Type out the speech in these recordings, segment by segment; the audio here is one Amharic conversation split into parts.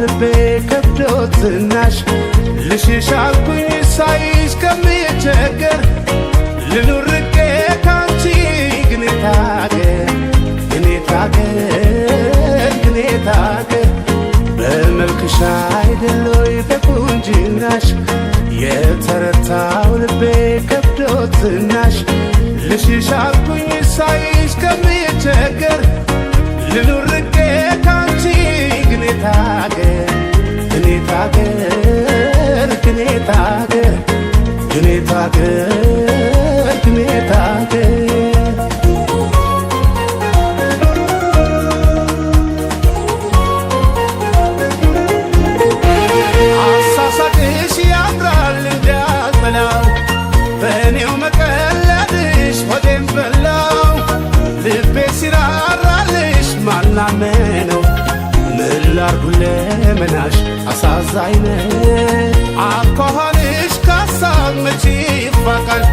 ልቤ ከብዶት ዝናሽ ልሽሽ አልኩኝ ሳይሽ ከምቸገር ልኑር ርቄ ካንቺ ግን ታገር በመልክሽ አይደሎይ በቁንጅናሽ የተረታው ልቤ ከብዶት ዝናሽ ልሽሽ አልኩኝ ሳይሽ ከምቸገር ልኑር ርቄ ካንቺ ግን ታገር አሳሳቅሽ ያምራል እንዳልበላው በእኔው መቀለድሽ ሆዴን በላው ልቤ ሲራራልሽ ማናመነው ምን ላርጉ ለመናሽ አሳዛኝ ነው አኳኋንሽ ካሳብ መቼ ይፋቃል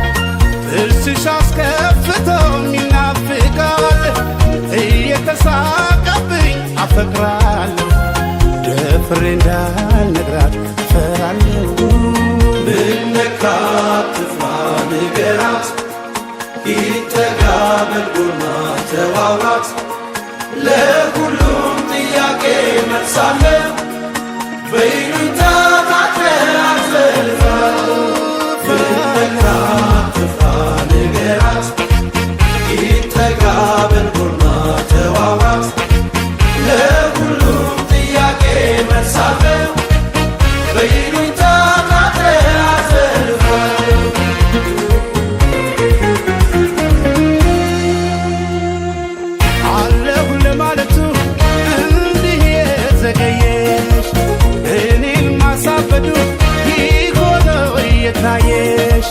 ጥርስሽ አስከፍተው ይናፍቃል እየተሳቀብኝ አፈቅራለሁ ደፍሬ እንዳልነግራት እፈራለሁ ብነካት ትፍራ ንገራት ይጠጋ በልጎና ተዋውራት ለሁሉም ጥያቄ መልሳለ በይሉኝታ ታጥረህ አትዘልፋለሁ ብነካት ትፍራ ንገራት ይጠጋ በልጎና ተዋውራት ለሁሉም ጥያቄ መልሳለ በይሉኝታ ታጥረህ አትዘልፋለሁ አለሁ ለማለቱ እንዲህ የዘገየሽ እኔን ማሳበዱ ይሆነው እየታየሽ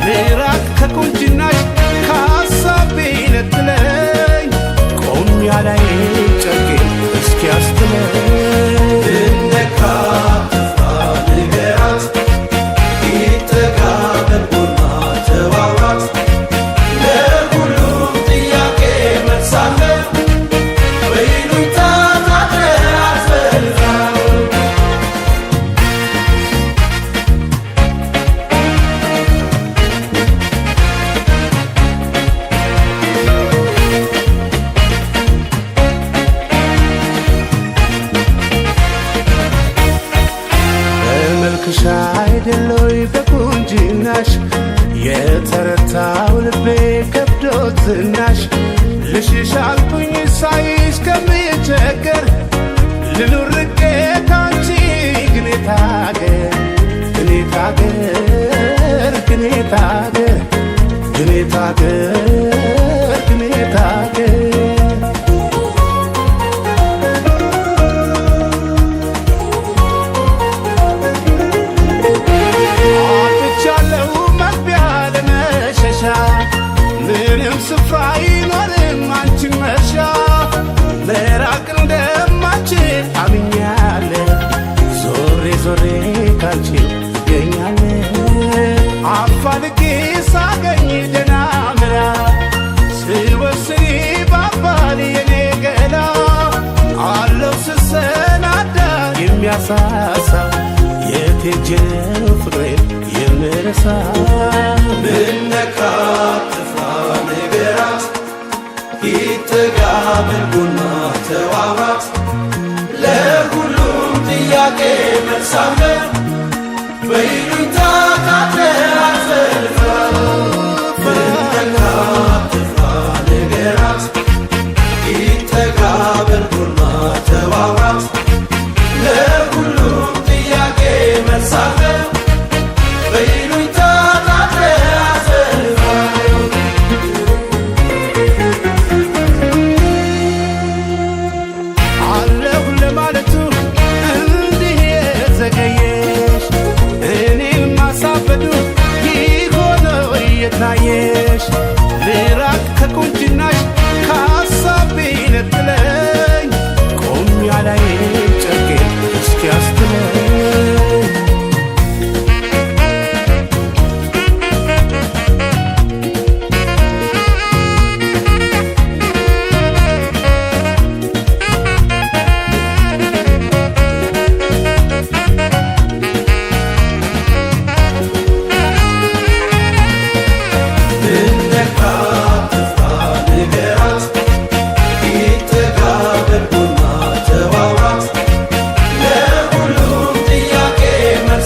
ልራቅ ከቁንጅናሽ ከሐሳቤ ነጥለኝ ቆም ያላይ ጨርቄን እስኪያስትለኝ ብነካት ትፍራ ንገራት ይጠጋ በልጎና ተዋውራት ለሁሉም ጥያቄ መልሳለ በይሉኝታ ታጥረህ አትዘልፋለሁ በመልክሽ አይደሎይ በቁንጅናሽ የተረታው ልቤ ከብዶት ዝናሽ ልሽሽ አልኩኝ ሳይሽ ከምቸገር ልኑር ርቄ ካንቺ ግን ታገር አጥቻለሁ መግቢያ ለመሸሻ ምንም ስፍራ አይኖርም አንቺን መርሻ መራቅ እንደማልችል አምኛለሁ ዞሬ ካንቺ እገኛለሁ አፋልጌ ሳገኝ ደህና ምራ ስወስኒ ባባል የኔ ገላ አለው ስሰናዳ የሚያሳሳ የት ሄጄ ነው ፍቅሬን የምረሳ ብነካት ትፍራ ንገራት ይጠጋ በልጎና ተዋውራት ለሁሉም ጥያቄ መልሳለ በይሉኝታ ታጥረህ አትዘልፋለሁ ብነካት ትፍራ ንገራት ይጠጋ በልጎና ተዋውራት ለሁሉም ጥያቄ መልሳለ በይሉኝታ ታጥረህ አትዘልፋለሁ አለሁ ለማለቱ እንዲህ የዘገየሽ እኔን ማሳበዱ ይሆነው እየታየሽ ልራቅ ከቁንጅናሽ ከሐሳቤ ነጥለኝ ቆም ያላይ ጨርቄን እስኪያስትለኝ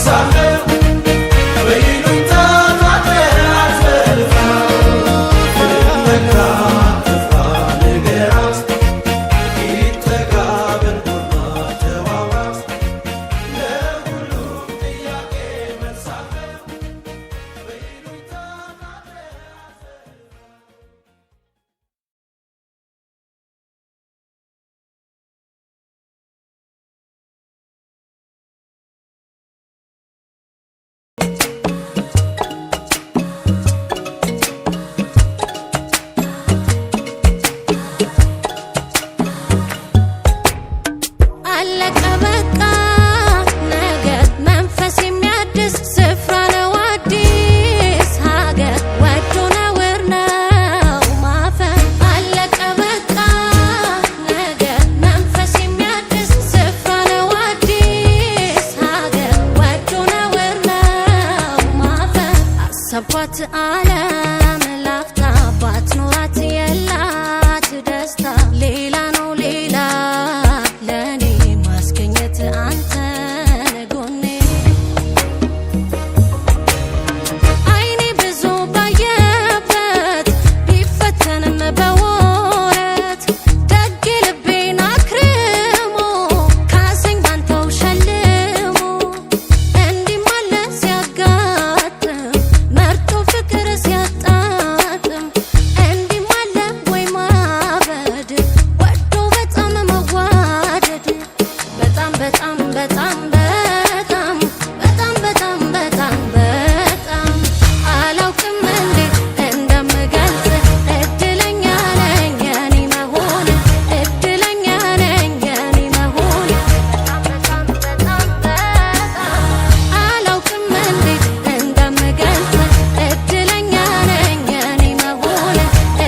መርሳኸው በይሉኝታ ታጥረህ አትፈልፈው ልትነግራት ትፍራ ንገራት ይጠጋ በልቦና ተዋዋት ለሁሉም ጥያቄ መርሳኸው በይሉኝታ ታጥረህ አለቀ በቃ ነገር መንፈስ የሚያድስ ስፍራ ነው አዲስ ሀገር ወዶ ነውር ነው ማፈር አለቀ በቃ ነገር መንፈስ የሚያድስ ስፍራ ነው አዲስ ሀገር ወዶ ነውር ነው ማፈር አሰብኳት ዓለም ላፍታ ባትኖራት የላት ደስታ ሌላ ነው ሌላ ለኔ ማስገኘት አንተን ጎኔ አይኔ ብዙ ባየበት ቢፈተንም በወረት ደግ ልቤን አክርሞ ካሰኝ ባንተው ሸልሞ እንዲህ ማለ ሲያጋጥም መርጦ ፍቅር ሲያጣጥም እንዲህ ማለ ወይ ማበድ ወዶ በጣም መዋደድ በጣም በጣም በጣም በጣም በጣም በጣም በጣም በጣም አላውቅም እንዴት እንደምገልጽ እድለኛ ነኝ የኔ መሆን እድለኛ ነኝ የኔ መሆን በጣም በጣም በጣም አላውቅም እንዴት እንደምገልጽ እድለኛ ነኝ የኔ መሆን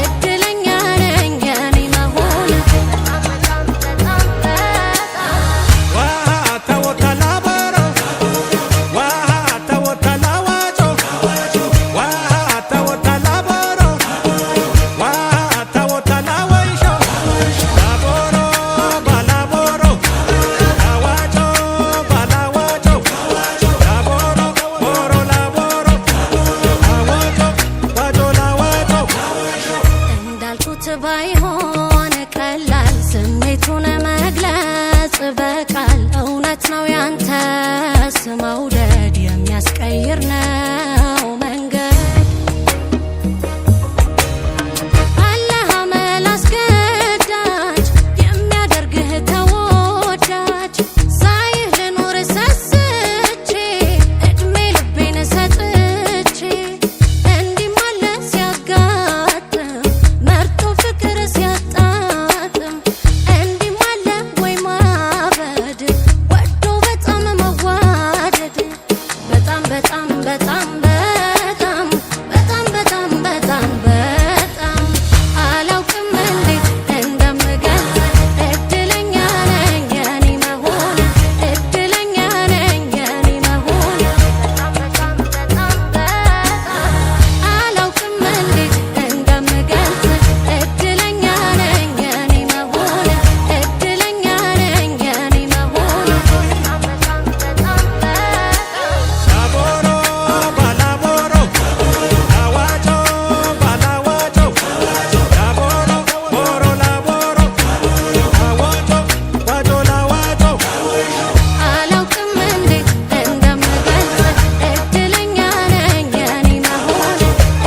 እድለኛ ነኝ የኔ መሆን በጣም በጣም እንዳልኩት ባይሆን ቀላል ስሜቱን መግለጽ በቃል እውነት ነው ያንተስ መውደድ የሚያስቀይር ነው መንገድ አለህ አመል አስገዳጅ የሚያደርግህ ተወዳጅ ሳይህ ልኖር ሰስቼ እድሜ ልቤን ሰጥቼ እንዲህ ማለ ሲያጋጥም መርጦ ፍቅር ሲያጣጥም እንዲህ ማለ ወይ ማበድ ወዶ በጣም መዋደድ በጣም በጣም በጣም በጣም በጣም በጣም በጣም በጣም አላውቅም እንዴት እንደምገልጽ እድለኛ ነኝ የኔ መሆን እድለኛ ነኝ የኔ መሆን በጣም በጣም በጣም አላውቅም እንዴት እንደምገልጽ እድለኛ ነኝ የኔ መሆን እድለኛ ነኝ የኔ መሆን በጣም በጣም አላውቅም እንዴት እንደምገልጽ እድለኛ ነኝ የኔ መሆን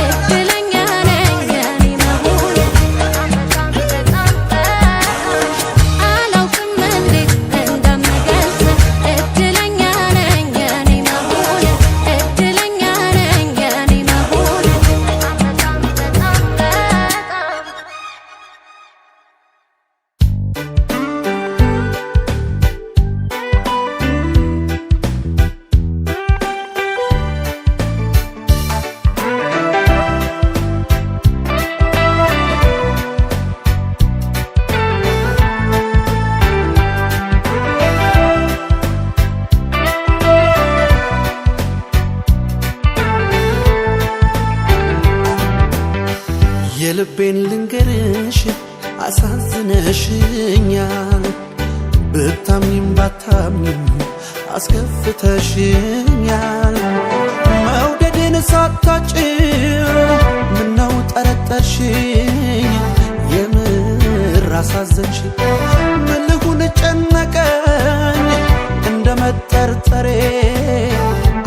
እድለኛ ነኝ የኔ መሆን በጣም በጣም አላውቅም እንዴት እንደምገልጽ እድለኛ ነኝ የኔ መሆን እድለኛ ነኝ የኔ መሆን በጣም በጣም የልቤን ልንገርሽ አሳዝነሽኛል ብታምኝም ባታምኝም አስከፍተሽኛል መውደዴን ሳታጭው ምነው ጠረጠርሽኝ የምር አሳዘንሽኝ ምን ልሁን ጨነቀኝ እንደ መጠርጠሬ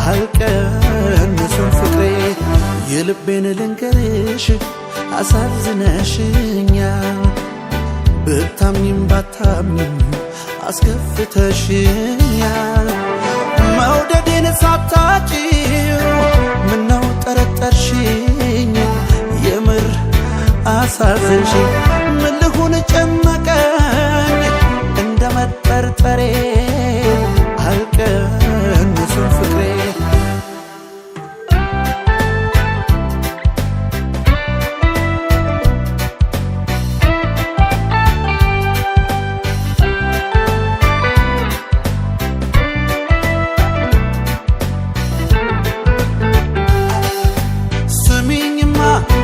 አልቀንስም ፍቅሬ የልቤን ልንገርሽ አሳዝነሽኛል ብታምኝም ባታምኝም አስከፍተሽኛል መውደዴን ሳታጭው ምነው ጠረጠርሽኝ የምር አሳዘንሽኝ ምን ልሁን ጨነቀኝ እንደ መጠርጠሬ አልቀንስም ፍቅሬ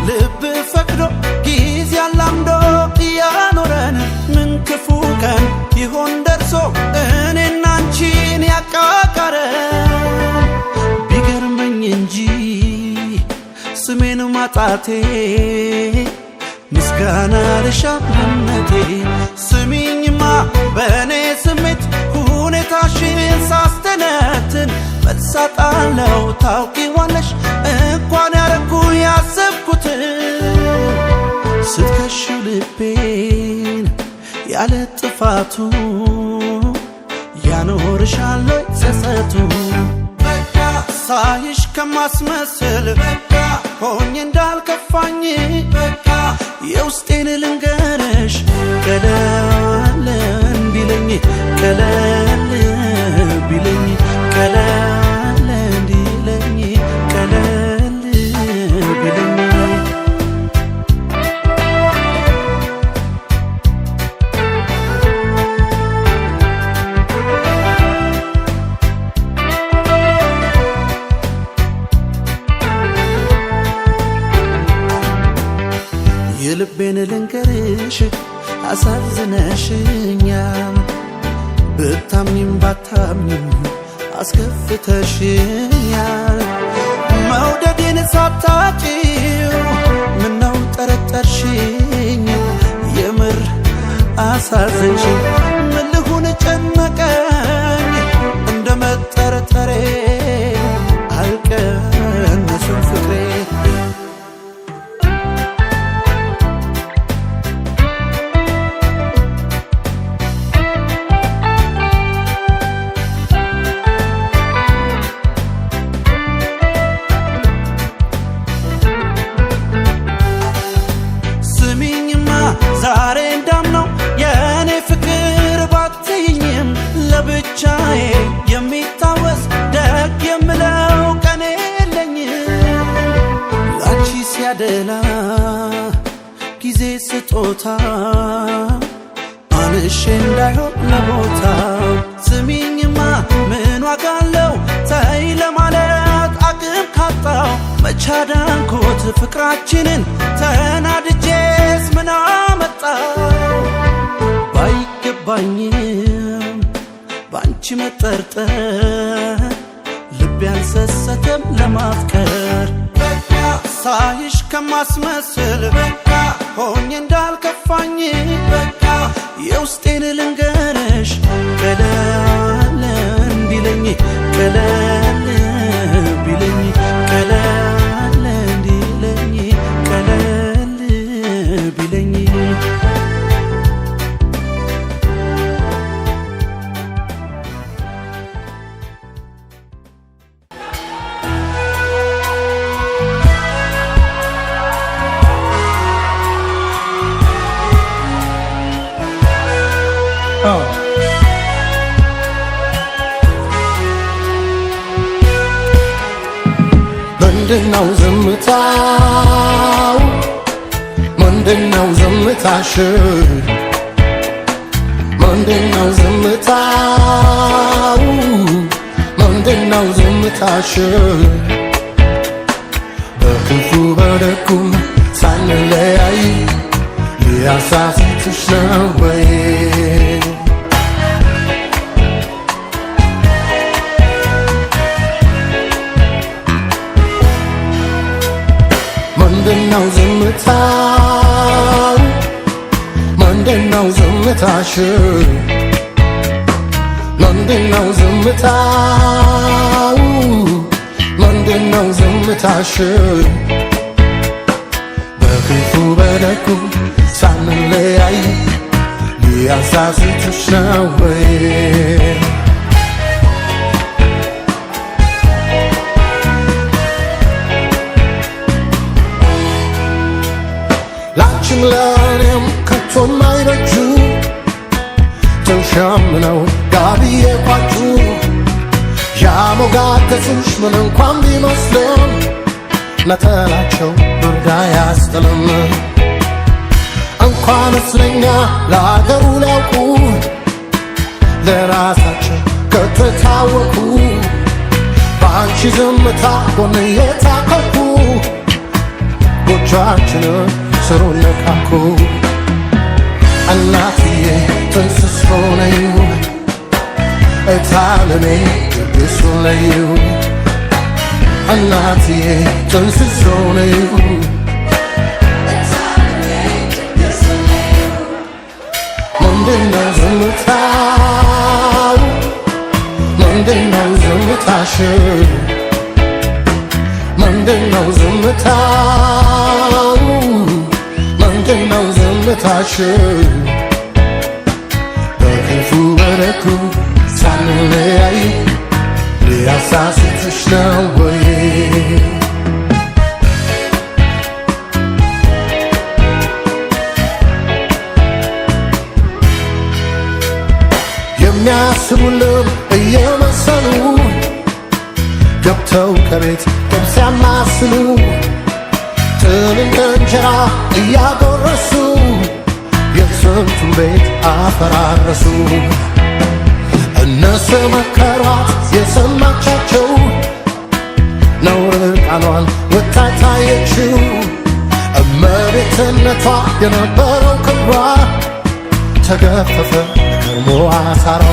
ልብ ፈቅዶ ጊዜ አላምዶ ያኖረን ምን ክፉ ቀን ይሆን ደርሶ እኔና አንቺን ያቃቃረን ቢገርመኝ እንጂ ስሜን ማጣቴ ምስጋና ልሻምነቴ ስሚኝማ በእኔ ስሜት ሁኔታሽን ሳስተነትን መልሳጣለው ታውቂዋለሽ እንኳን ያረኩ ያሰብኩትን ስትከሽው ልቤን ያለ ጥፋቱ ያኖርሻል ጸጸቱ በቃ ሳይሽ ከማስመስል በቃ ሆኜ እንዳልከፋኝ በቃ የውስጤን ልንገርሽ ቀለል እንዲለኝ ቀለል ቢለኝ ቀለል እንዲለኝ ቀለል ቢለኝ የልቤን ልንገርሽ አሳዝነሽኛል ብታምኝም ባታምኝም አስከፍተሽኛል መውደዴን ሳታጭው ምነው ጠረጠርሽኝ የምር አሳዘንሽኝ ምን ልሁን ጨነቀኝ እንደ መጠርጠሬ አልቀንስም ፍቅሬ ዛሬ እንዳምነው የእኔ ፍቅር ባትይኝም ለብቻዬ የሚታወስ ደግ የምለው ቀን የለኝም ላንቺ ሲያደላ ጊዜ ስጦታ አንሼ እንዳይሆን ለቦታ ስሚኝማ ምን ዋጋ አለው ተይ ለማለት አቅም ካጣው መቻዳንኮት ፍቅራችንን ተናድጄስ ምን አመጣው ባይገባኝም ባንቺ መጠርጠር ልቤ አልሰሰተም ለማፍቀር በቃ ሳይሽ ከማስመስል በቃ ሆኜ እንዳልከፋኝ በቃ የውስጤን ልንገርሽ ቀለል እንዲለኝ ቀለል ቢለኝ ቀለል እንዲለኝ ቀለል ቢለኝ ምንድነው ዝምታው ምንድነው ዝምታሽ ምንድነው ዝምታው ምንድነው ዝምታሽ በክፉ በደጉም ሳንለያይ ሊያሳስትሽ ነው ወይ ምንድነው ዝምታው ምንድነው ዝምታሽ ምንድነው ዝምታው ምንድነው ዝምታሽ በክፉ በደጉ ሳንለያይ ሊያሳስቱሽ ነው ወይ ላንቺም ለእኔም ከቶ ማይበጁ ተሸምነው ጋቢ የቋጩ ያሞጋገሱሽ ምን እንኳን ቢመስልም ነጠላቸው ብርድ አያስጥልም እንኳንስ ለኛ ለአገሩ ሊያውቁ ለራሳቸው ከተታወቁ በአንቺ ዝምታ ጎን የታከኩ ጎጆአችንን ስሩን ነካኩ እናትዬ ትንስሶ ነዩ እታለሜ ድግሱ ለዩ እናትዬ ትንስሶ ነዩ ምንድነው ዝምታው ምንድነው ዝምታሽ ምንድነው ዝምታው ምንድነው ዝምታሽ በክፉ በደጉ ሳንለያይ ሊያሳስትሽ ነው ወይ የሚያስቡልን እየመሰሉ ገብተው ከቤት ጥብስ ያማስሉ ጥልን እንጀራ እያጎረሱ የስንቱን ቤት አፈራረሱ እነሱ መከሯት የሰማቻቸው ነውር ቃሏን ወጥታ ታየችው እመቤትነቷ የነበረው ክብሯ ተገፈፈ ከርሞ አሳሯ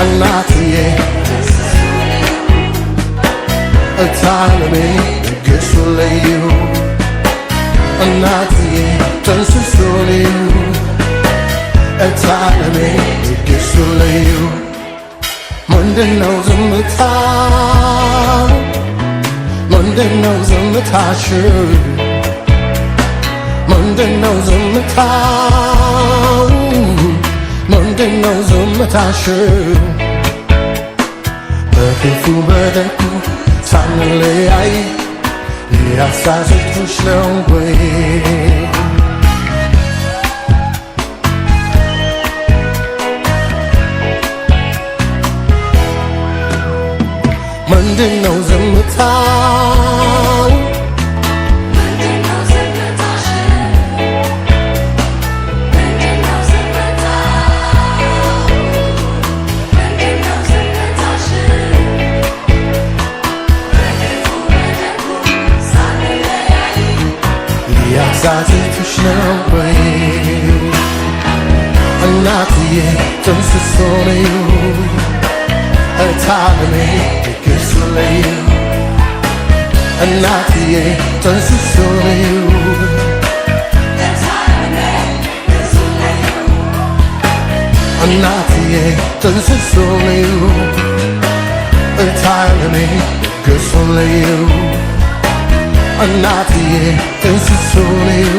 እናትዬ እታለሜ ድግሱ ለዩ እናትዬ ጥንስሱ ለዩ እታለሜ ድግሱ ለዩ ምንድነው ዝምታው ምንድነው ዝምታሽ ምንድነው ዝምታው ምንድነው ዝምታሽ በክፉ በደጉ ሳንለያይ ሊያሳስቱሽ ነው ወይ ምንድነው ዝምታው ምንድነው ዝምታሽ ምንድነው ዝምታው ምንድነው ዝምታሽ በክፉ በደጉ ሳንለያይ ሊያሳስቱሽ ነው ወይ እናትዬ ጥንስሶ ነዩ እታለሜ ድግሱ ለዩ እናትዬ ጥንስሶ ነዩ እናትዬ ጥንስሶ ነዩ እታለሜ ድግሱ ለዩ እናትዬ ጥንስሶ ነዩ